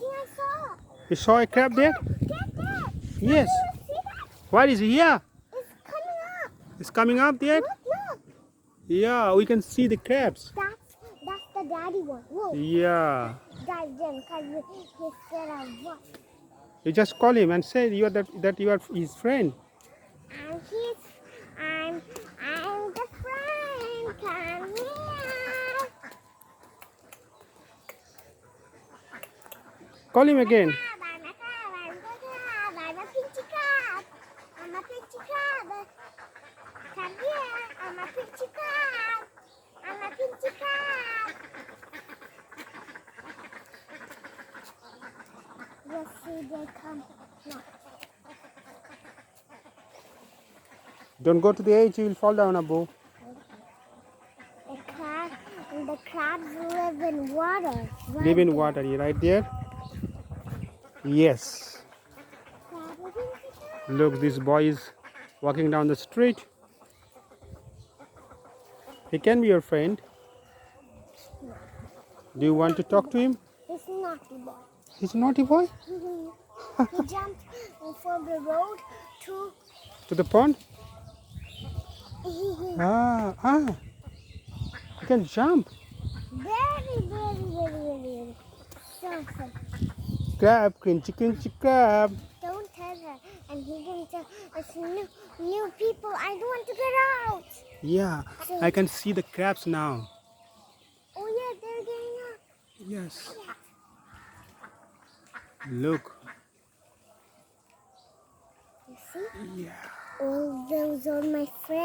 think I saw. You saw a crab there? Get that. Yes. See that? Where is he? Here. It's coming up. It's coming up there? Look. Yeah, we can see the crabs. That's the daddy one. Whoa. Yeah. Guys, because he said I was. You just call him and say you are that you are his friend. I'm the friend. Come here. Call him again. I'm a crab. I'm a pinchy crab. I'm a pinchy crab. Come here. I'm a pinchy crab. I'm a pinchy crab. You'll see they come. No. Don't go to the edge, you will fall down, Abu. The crabs live in water. Right Live in there. water, you right there? Yes. Look, this boy is walking down the street. He can be your friend. Do you want to talk to him? He's a naughty boy. He's a naughty boy? He jumped from the road to. To the pond? He can jump. Very. So. Crab, crunchy crab. Don't tell her. And he didn't tell us new people. I don't want to get out. Yeah, I can see the crabs now. Oh yeah, they're getting out. Yes. Look. You see? Yeah. All those are my friends.